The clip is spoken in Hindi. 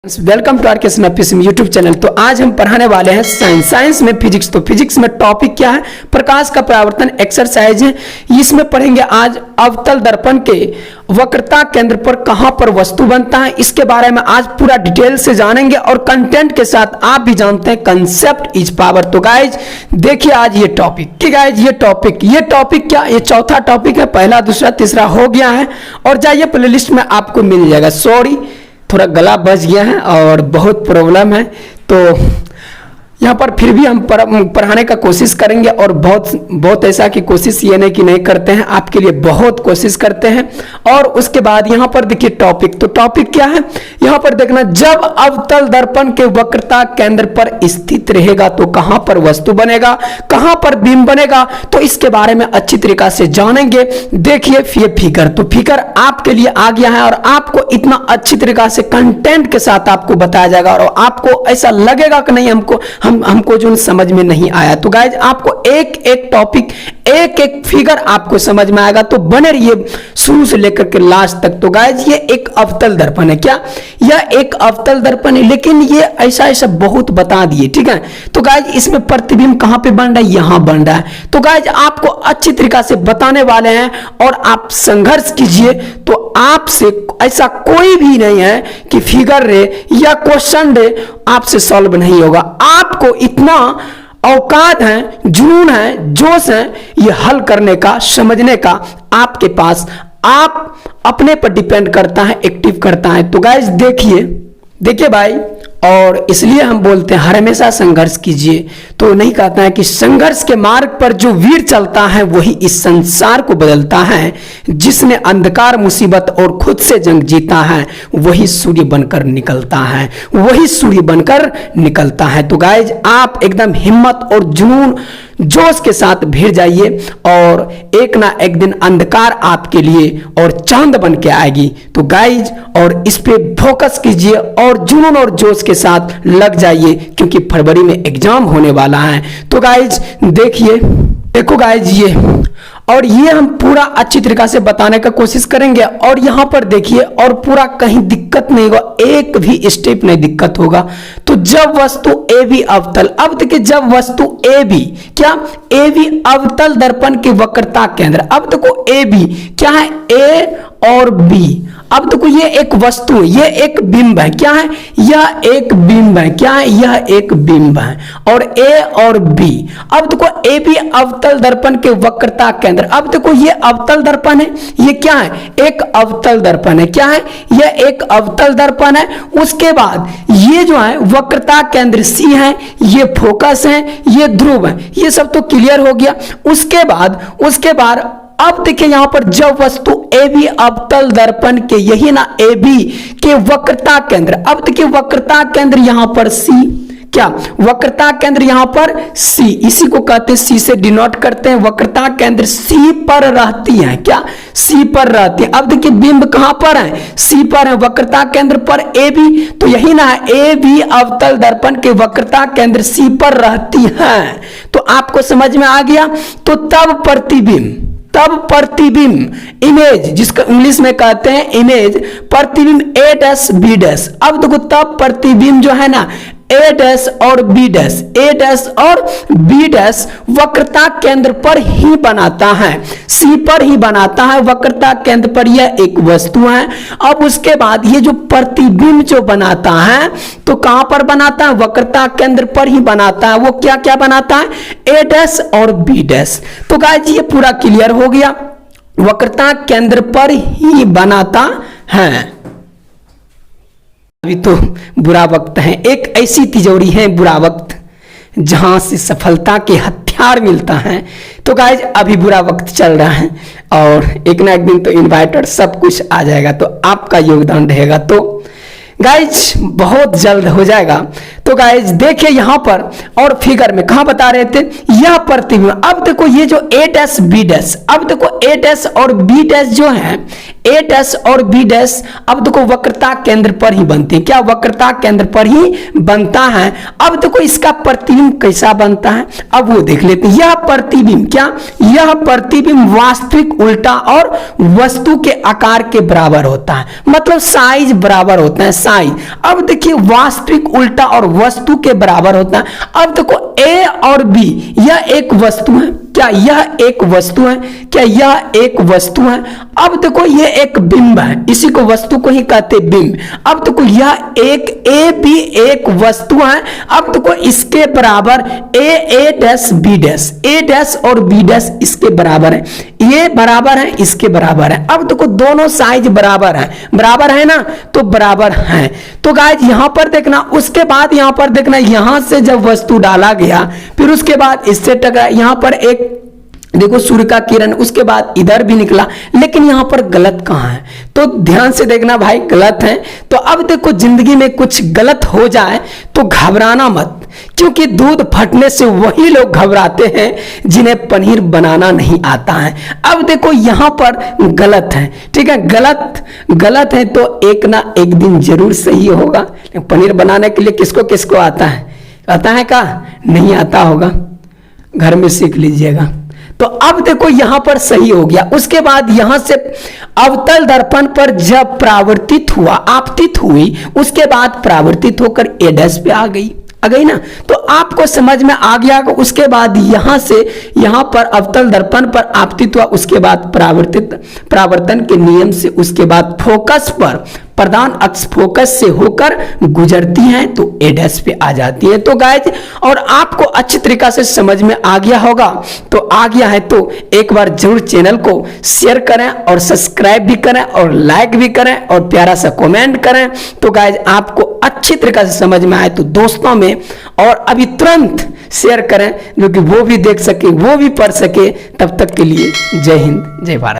वेलकम टू आरके नफीसम यूट्यूब चैनल। तो आज हम पढ़ाने वाले हैं साइंस में फिजिक्स। तो फिजिक्स में टॉपिक क्या है? प्रकाश का परावर्तन एक्सरसाइज है। इसमें पढ़ेंगे आज अवतल दर्पण के वक्रता केंद्र पर कहां पर वस्तु बनता है, इसके बारे में आज पूरा डिटेल से जानेंगे और कंटेंट के साथ आप भी जानते हैं कंसेप्ट इज पावर। तो गाइज देखिए आज ये टॉपिक कि गाइज ये टॉपिक क्या, ये चौथा टॉपिक है। पहला दूसरा तीसरा हो गया है और जाइए प्लेलिस्ट में आपको मिल जाएगा। सॉरी थोड़ा गला बच गया है और बहुत प्रॉब्लम है, तो यहाँ पर फिर भी हम पढ़ाने का कोशिश करेंगे और बहुत ऐसा की कोशिश ये नहीं कि नहीं करते हैं, आपके लिए बहुत कोशिश करते हैं। और उसके बाद यहाँ पर देखिए टॉपिक, तो टॉपिक क्या है यहाँ पर देखना, जब अवतल दर्पण के वक्रता केंद्र पर स्थित रहेगा तो कहां पर वस्तु बनेगा, कहां पर बीम बनेगा, तो इसके बारे में अच्छी तरीका से जानेंगे। देखिए ये फिगर, तो फिगर आपके लिए आ गया है और आपको इतना अच्छी तरीका से कंटेंट के साथ आपको बताया जाएगा और आपको ऐसा लगेगा कि नहीं हमको जो समझ में नहीं आया। तो गाइज आपको एक एक टॉपिक एक एक फिगर आपको समझ में आएगा, तो बने रहिए शुरू से लेकर के लास्ट तक। तो गाइज ये एक अवतल दर्पण है। क्या यह एक अवतल दर्पण है? लेकिन ये ऐसा बहुत बता दिए, ठीक है। तो गाइज इसमें प्रतिबिंब कहां पे बन रहा है? यहां बन रहा है। तो गाइज आपको अच्छी तरीका से बताने वाले हैं और आप संघर्ष कीजिए। तो आपसे ऐसा कोई भी नहीं है कि फिगर रे या क्वेश्चन रे आपसे सॉल्व नहीं होगा। आपको इतना औकात है, जुनून है, जोश है ये हल करने का, समझने का आपके पास, आप अपने पर डिपेंड करता है, एक्टिव करता है। तो गाइस देखिए भाई, और इसलिए हम बोलते हैं हर हमेशा संघर्ष कीजिए। तो नहीं कहता है कि संघर्ष के मार्ग पर जो वीर चलता है वही इस संसार को बदलता है, जिसने अंधकार मुसीबत और खुद से जंग जीता है वही सूर्य बनकर निकलता है, वही सूर्य बनकर निकलता है। तो गाइज आप एकदम हिम्मत और जुनून जोश के साथ भिड़ जाइए और एक ना एक दिन अंधकार आपके लिए और चांद बन के आएगी। तो गाइज और इस पे फोकस कीजिए और जुनून और जोश के साथ लग जाइए, क्योंकि फरवरी में एग्जाम होने वाला है। तो गाइज देखो गाइज ये, और ये हम पूरा अच्छी तरीका से बताने का कोशिश करेंगे। और यहां पर देखिए, और पूरा कहीं दिक्कत नहीं होगा, एक भी स्टेप नहीं दिक्कत होगा। तो जब वस्तु ए बी अवतल, अब देखिए जब वस्तु ए बी, क्या ए बी अवतल दर्पण के वक्रता केंद्र, अब देखो ए बी क्या है, ए और बी। अब देखो ये एक वस्तु है, ये एक बिंब है, क्या है यह एक बिंब है, क्या है यह एक बिंब है, और ए और बी। अब देखो ए बी अवतल दर्पण के वक्रता केंद्र, अब देखो ये अवतल दर्पण है, ये क्या है एक अवतल दर्पण है, क्या है यह एक अवतल दर्पण है। उसके बाद ये जो है वक्रता केंद्र सी है, ये फोकस है, ये ध्रुव है, ये सब तो क्लियर हो गया। उसके बाद अब देखिए यहां पर जब वस्तु ए बी अवतल दर्पण के, यही ना ए बी के वक्रता केंद्र, अब देखिए वक्रता केंद्र यहां पर सी, क्या वक्रता केंद्र यहां पर सी, इसी को कहते हैं सी से डिनोट करते हैं। वक्रता केंद्र सी पर रहती है, क्या सी पर रहती है। अब देखिए बिंब कहां पर है? सी पर है, वक्रता केंद्र पर ए बी, तो यही ना ए बी अवतल दर्पण के वक्रता केंद्र सी पर रहती है। तो आपको समझ में आ गया। तो तब प्रतिबिंब इमेज, जिसको इंग्लिश में कहते हैं इमेज, प्रतिबिंब ए डैश बी डैश। अब देखो तब प्रतिबिंब जो है ना ए डैश और बी डैश, ए डैश और बी डैश वक्रता केंद्र पर ही बनाता है, सी पर ही बनाता है, वक्रता केंद्र पर यह एक वस्तु है। अब उसके बाद ये जो प्रतिबिंब जो बनाता है तो कहां पर बनाता है? वक्रता केंद्र पर ही बनाता है। वो क्या क्या बनाता है? ए डैश और बी डैश। तो गाइस ये पूरा क्लियर हो गया, वक्रता केंद्र पर ही बनाता है। अभी तो बुरा वक्त है, एक ऐसी तिजोरी है बुरा वक्त जहां से सफलता के हथियार मिलता है। तो गाइज अभी बुरा वक्त चल रहा है और एक ना एक दिन तो इन्वाइटर सब कुछ आ जाएगा, तो आपका योगदान रहेगा। तो गाइज बहुत जल्द हो जाएगा। तो गाइज देखिए यहां पर और फिगर में कहां बता रहे थे, यह प्रतिबिंब। अब देखो ये जो ए डैश बी डैश, अब देखो ए डैश और बी डैश जो है, ए डैश और बी डैश अब देखो वक्रता केंद्र पर ही बनती है। क्या वक्रता केंद्र पर ही बनता है। अब देखो इसका प्रतिबिंब कैसा बनता है, अब वो देख लेते हैं। यह प्रतिबिंब, क्या यह प्रतिबिंब वास्तविक उल्टा और वस्तु के आकार के बराबर होता है, मतलब साइज बराबर होता है, साइज। अब देखिए वास्तविक उल्टा और वस्तु के बराबर होता है। अब देखो ए और बी यह एक वस्तु है, क्या यह एक वस्तु है, क्या यह एक वस्तु है। अब देखो यह एक बिंब है, इसी को वस्तु को ही कहते बिंब। अब देखो यह एक ए बी एक वस्तु है। अब देखो इसके बराबर ए डैश बी डैश, ए डैश और बी डैश इसके बराबर है, ये बराबर है इसके बराबर है। अब देखो दोनों साइज बराबर है ना, तो बराबर है। तो गाइस यहां पर देखना, उसके बाद यहां पर देखना, यहां से जब वस्तु डाला गया फिर उसके बाद इससे टकरा, यहां पर एक देखो सूर्य का किरण, उसके बाद इधर भी निकला, लेकिन यहां पर गलत कहां है, तो ध्यान से देखना भाई, गलत है। तो अब देखो जिंदगी में कुछ गलत हो जाए तो घबराना मत, क्योंकि दूध फटने से वही लोग घबराते हैं जिन्हें पनीर बनाना नहीं आता है। अब देखो यहां पर गलत है, ठीक है, गलत है तो एक ना एक दिन जरूर सही होगा। पनीर बनाने के लिए किसको किसको आता है का नहीं आता होगा, घर में सीख लीजिएगा। तो अब देखो यहां पर सही हो गया। उसके बाद यहां से अवतल दर्पण पर जब परावर्तित हुआ, आपतित हुई, उसके बाद परावर्तित होकर ए डैश पे आ गई ना, तो आपको समझ में आ गया। उसके बाद यहां से यहां पर अवतल दर्पण पर आपतित हुआ, उसके बाद परावर्तन के नियम से उसके बाद फोकस पर प्रधान अक्ष फोकस से होकर गुजरती हैं तो ए डैश पे आ जाती है। तो गाइज, और आपको अच्छी तरीका से समझ में आ गया होगा, तो आ गया है तो एक बार जरूर चैनल को शेयर करें और सब्सक्राइब भी करें और लाइक भी करें और प्यारा सा कमेंट करें। तो गाइज आपको अच्छी तरीका से समझ में आए तो दोस्तों में और अभी तुरंत शेयर करें, जो कि वो भी देख सके, वो भी पढ़ सके। तब तक के लिए जय हिंद, जय भारत।